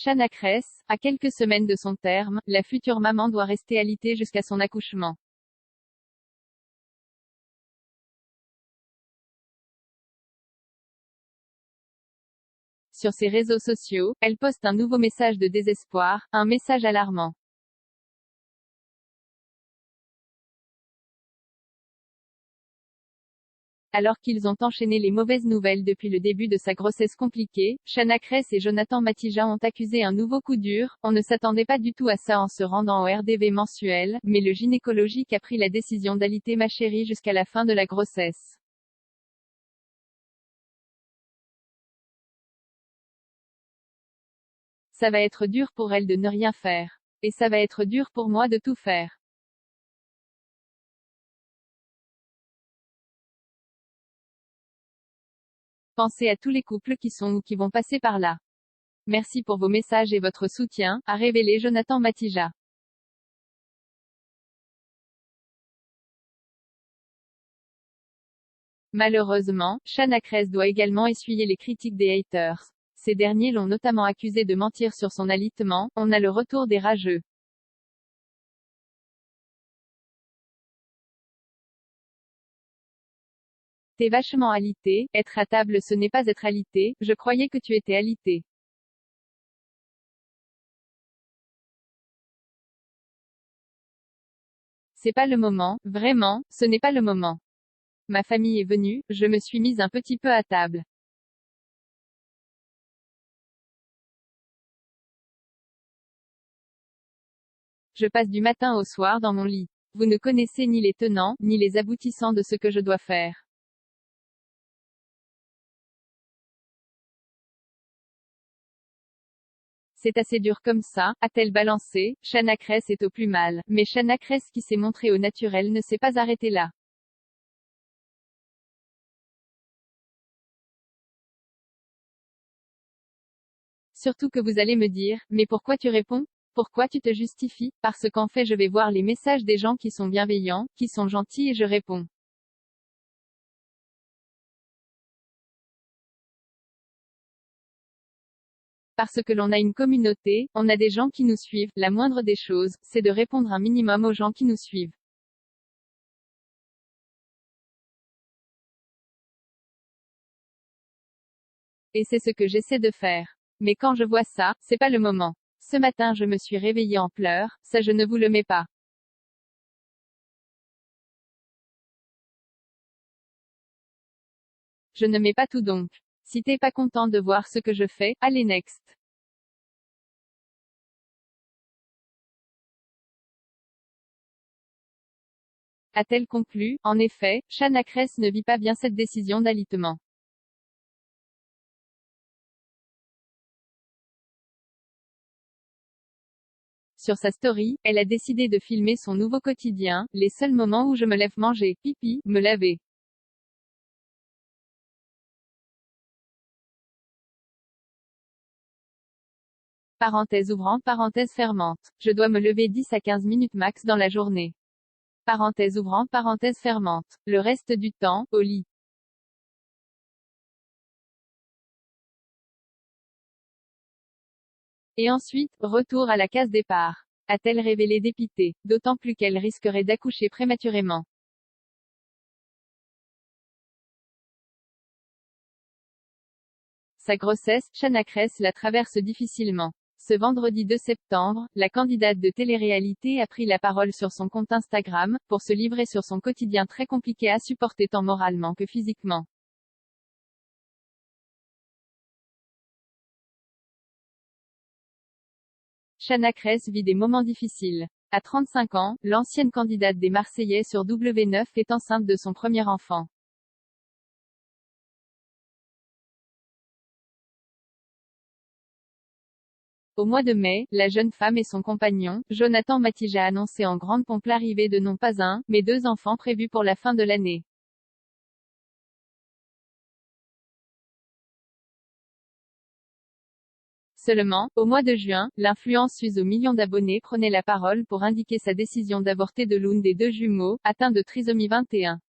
Shanna Kress, à quelques semaines de son terme, la future maman doit rester alitée jusqu'à son accouchement. Sur ses réseaux sociaux, elle poste un nouveau message de désespoir, un message alarmant. Alors qu'ils ont enchaîné les mauvaises nouvelles depuis le début de sa grossesse compliquée, Shanna Kress et Jonathan Matija ont accusé un nouveau coup dur. On ne s'attendait pas du tout à ça en se rendant au RDV mensuel, mais le gynécologique a pris la décision d'aliter ma chérie jusqu'à la fin de la grossesse. Ça va être dur pour elle de ne rien faire. Et ça va être dur pour moi de tout faire. Pensez à tous les couples qui sont ou qui vont passer par là. Merci pour vos messages et votre soutien, a révélé Jonathan Matija. Malheureusement, Shanna Kress doit également essuyer les critiques des haters. Ces derniers l'ont notamment accusé de mentir sur son alitement. On a le retour des rageux. T'es vachement alité, être à table ce n'est pas être alité, je croyais que tu étais alité. C'est pas le moment, vraiment, ce n'est pas le moment. Ma famille est venue, je me suis mise un petit peu à table. Je passe du matin au soir dans mon lit. Vous ne connaissez ni les tenants, ni les aboutissants de ce que je dois faire. C'est assez dur comme ça, a-t-elle balancé. Shanna Kress est au plus mal, mais Shanna Kress qui s'est montrée au naturel ne s'est pas arrêtée là. Surtout que vous allez me dire, mais pourquoi tu réponds? Pourquoi tu te justifies? Parce qu'en fait je vais voir les messages des gens qui sont bienveillants, qui sont gentils et je réponds. Parce que l'on a une communauté, on a des gens qui nous suivent, la moindre des choses, c'est de répondre un minimum aux gens qui nous suivent. Et c'est ce que j'essaie de faire. Mais quand je vois ça, c'est pas le moment. Ce matin je me suis réveillée en pleurs, ça je ne vous le mets pas. Je ne mets pas tout donc. Si t'es pas content de voir ce que je fais, allez next. A-t-elle conclu? En effet, Shanna Kress ne vit pas bien cette décision d'alitement. Sur sa story, elle a décidé de filmer son nouveau quotidien, les seuls moments où je me lève manger, pipi, me laver. Parenthèse ouvrante, parenthèse fermante. Je dois me lever 10 à 15 minutes max dans la journée. Parenthèse ouvrante, parenthèse fermante. Le reste du temps, au lit. Et ensuite, retour à la case départ. A-t-elle révélé dépitée, d'autant plus qu'elle risquerait d'accoucher prématurément. Sa grossesse, Shanna Kress la traverse difficilement. Ce vendredi 2 septembre, la candidate de télé-réalité a pris la parole sur son compte Instagram, pour se livrer sur son quotidien très compliqué à supporter tant moralement que physiquement. Shanna Kress vit des moments difficiles. À 35 ans, l'ancienne candidate des Marseillais sur W9 est enceinte de son premier enfant. Au mois de mai, la jeune femme et son compagnon, Jonathan Matija annonçaient en grande pompe l'arrivée de non pas un, mais deux enfants prévus pour la fin de l'année. Seulement, au mois de juin, l'influenceuse aux millions d'abonnés prenait la parole pour indiquer sa décision d'avorter de l'une des deux jumeaux, atteint de trisomie 21.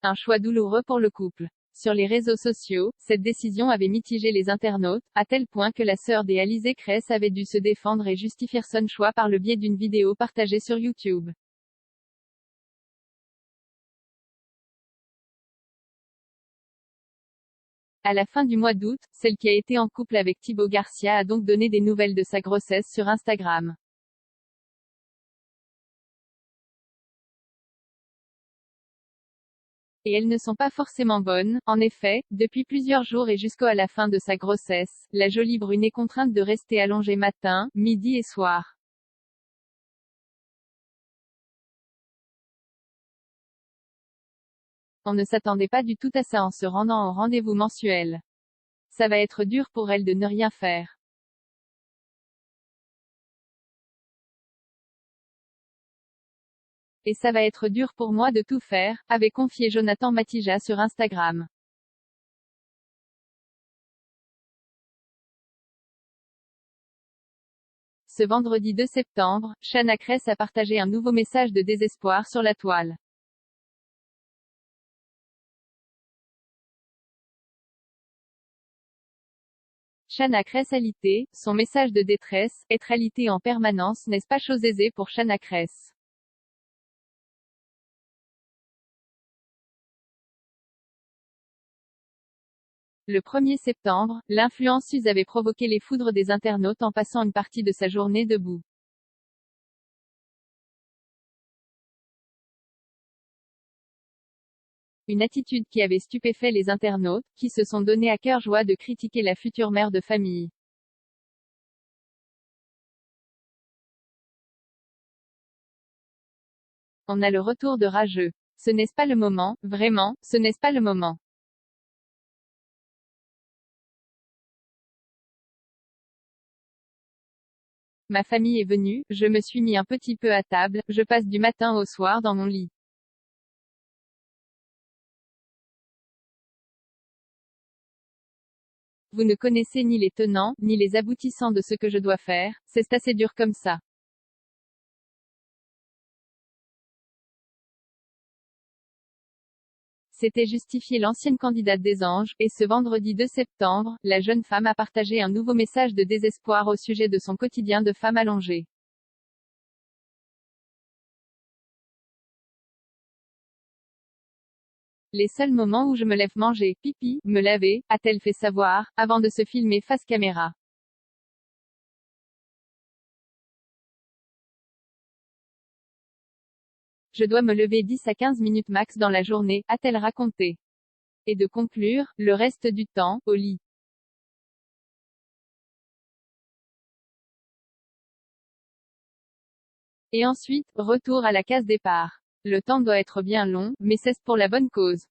Un choix douloureux pour le couple. Sur les réseaux sociaux, cette décision avait mitigé les internautes, à tel point que la sœur des Alizé Kress avait dû se défendre et justifier son choix par le biais d'une vidéo partagée sur YouTube. À la fin du mois d'août, celle qui a été en couple avec Thibaut Garcia a donc donné des nouvelles de sa grossesse sur Instagram. Et elles ne sont pas forcément bonnes. En effet, depuis plusieurs jours et jusqu'à la fin de sa grossesse, la jolie brune est contrainte de rester allongée matin, midi et soir. On ne s'attendait pas du tout à ça en se rendant au rendez-vous mensuel. Ça va être dur pour elle de ne rien faire. Et ça va être dur pour moi de tout faire, avait confié Jonathan Matija sur Instagram. Ce vendredi 2 septembre, Chana Kress a partagé un nouveau message de désespoir sur la toile. Chana Kress alité, son message de détresse, être alité en permanence n'est-ce pas chose aisée pour Chana Kress. Le 1er septembre, l'influenceuse avait provoqué les foudres des internautes en passant une partie de sa journée debout. Une attitude qui avait stupéfait les internautes, qui se sont donnés à cœur joie de critiquer la future mère de famille. On a le retour de rageux. Ce n'est pas le moment, vraiment, ce n'est pas le moment. Ma famille est venue, je me suis mis un petit peu à table, je passe du matin au soir dans mon lit. Vous ne connaissez ni les tenants, ni les aboutissants de ce que je dois faire, c'est assez dur comme ça. S'était justifiée l'ancienne candidate des Anges, et ce vendredi 2 septembre, la jeune femme a partagé un nouveau message de désespoir au sujet de son quotidien de femme allongée. Les seuls moments où je me lève manger, pipi, me laver, a-t-elle fait savoir, avant de se filmer face caméra. Je dois me lever 10 à 15 minutes max dans la journée, a-t-elle raconté. Et de conclure, le reste du temps, au lit. Et ensuite, retour à la case départ. Le temps doit être bien long, mais c'est pour la bonne cause.